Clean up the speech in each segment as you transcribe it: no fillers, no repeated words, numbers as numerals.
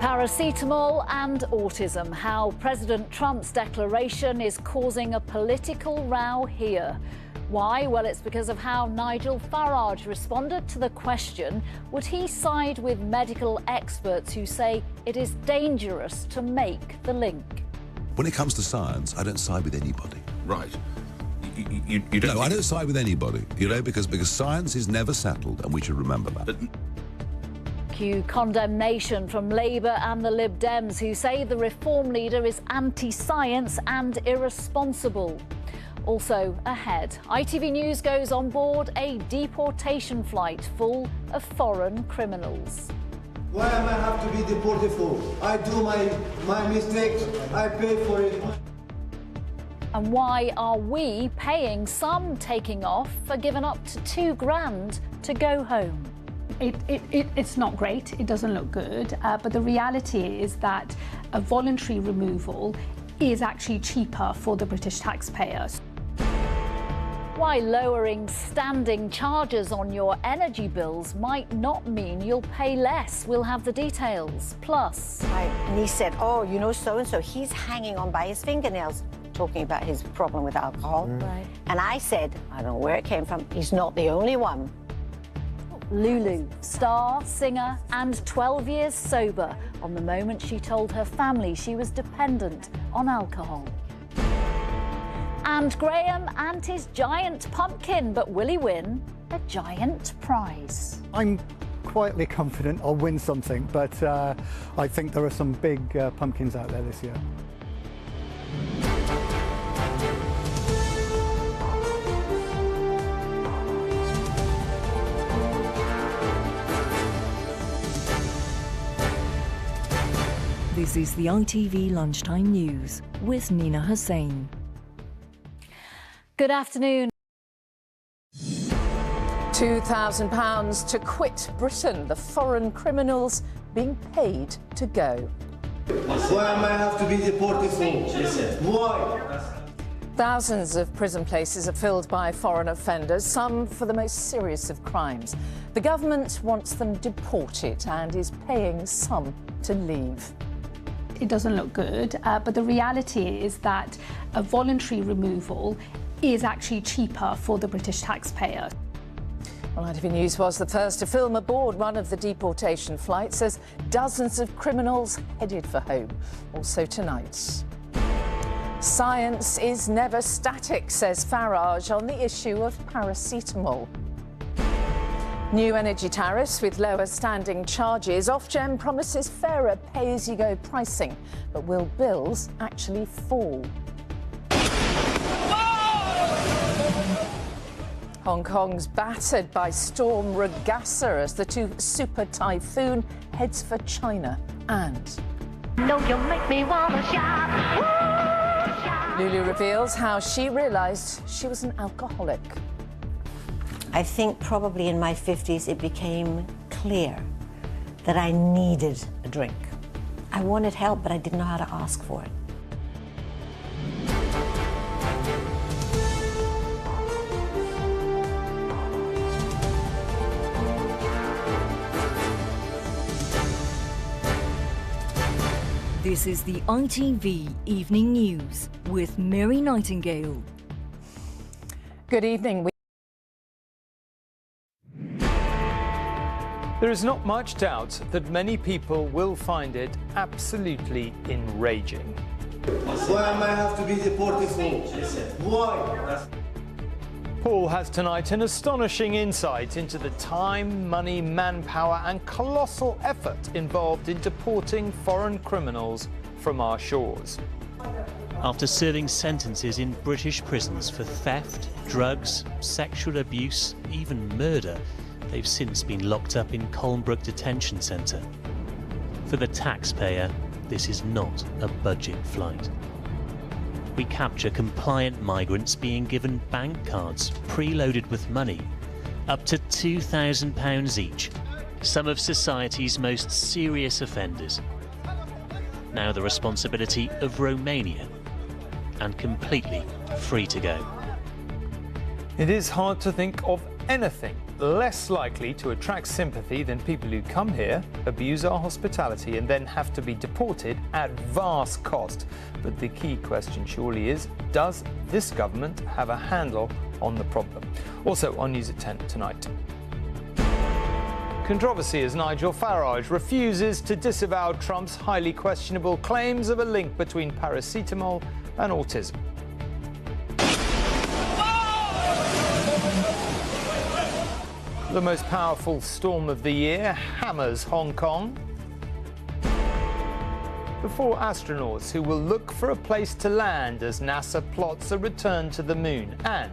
Paracetamol and autism, how President Trump's declaration is causing a political row here. Why? Well, it's because of how Nigel Farage responded to the question, would he side with medical experts who say it is dangerous to make the link? When it comes to science, I don't side with anybody. Right. You don't... No, I don't side with anybody, you know, because science is never settled, and we should remember that. Cue condemnation from Labour and the Lib Dems, who say the Reform leader is anti-science and irresponsible. Also ahead, ITV News goes on board a deportation flight full of foreign criminals. Why am I have to be deported for? I do my mistakes, I pay for it. And why are we paying some taking off for giving up to £2,000 to go home? It's not great, it doesn't look good, but the reality is that a voluntary removal is actually cheaper for the British taxpayers. Why lowering standing charges on your energy bills might not mean you'll pay less. We'll have the details. Plus, my niece said, oh, you know, so-and-so, he's hanging on by his fingernails, talking about his problem with alcohol. Right. And I said, I don't know where it came from, he's not the only one. Lulu, star, singer, and 12 years sober on the moment she told her family she was dependent on alcohol. And Graham and his giant pumpkin, but will he win a giant prize? I'm quietly confident I'll win something, but I think there are some big pumpkins out there this year. This is the ITV Lunchtime News with Nina Hussain. Good afternoon. £2,000 to quit Britain. The foreign criminals being paid to go. Why am I have to be deported for? Why? Thousands of prison places are filled by foreign offenders, some for the most serious of crimes. The government wants them deported and is paying some to leave. It doesn't look good, but the reality is that a voluntary removal is actually cheaper for the British taxpayer. Well, ITV News was the first to film aboard one of the deportation flights as dozens of criminals headed for home. Also tonight. Science is never static, says Farage on the issue of paracetamol. New energy tariffs with lower standing charges. Ofgem promises fairer pay-as-you-go pricing, but will bills actually fall? Hong Kong's battered by Storm Ragasa as the super typhoon heads for China. And no, you make me wanna shout. Lulu reveals how she realised she was an alcoholic. I think probably in my 50s it became clear that I needed a drink. I wanted help, but I didn't know how to ask for it. This is the ITV Evening News with Mary Nightingale. Good evening. There is not much doubt that many people will find it absolutely enraging. Why am I have to be deported for? Why? Paul has tonight an astonishing insight into the time, money, manpower and colossal effort involved in deporting foreign criminals from our shores. After serving sentences in British prisons for theft, drugs, sexual abuse, even murder, they've since been locked up in Colnbrook Detention Centre. For the taxpayer, this is not a budget flight. We capture compliant migrants being given bank cards preloaded with money, up to £2,000 each, some of society's most serious offenders. Now the responsibility of Romania, and completely free to go. It is hard to think of anything less likely to attract sympathy than people who come here, abuse our hospitality and then have to be deported at vast cost. But the key question surely is, does this government have a handle on the problem? Also on News at 10 tonight. Controversy as Nigel Farage refuses to disavow Trump's highly questionable claims of a link between paracetamol and autism. The most powerful storm of the year hammers Hong Kong. The 4 astronauts who will look for a place to land as NASA plots a return to the moon. And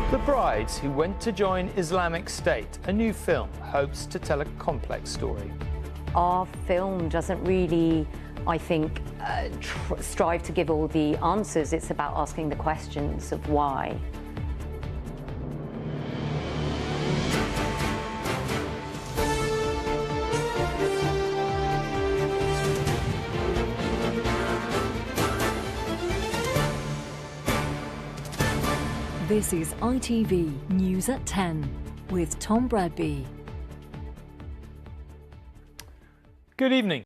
the brides who went to join Islamic State. A new film hopes to tell a complex story. Our film doesn't really, I think, strive to give all the answers. It's about asking the questions of why. This is ITV News at 10 with Tom Bradby. Good evening.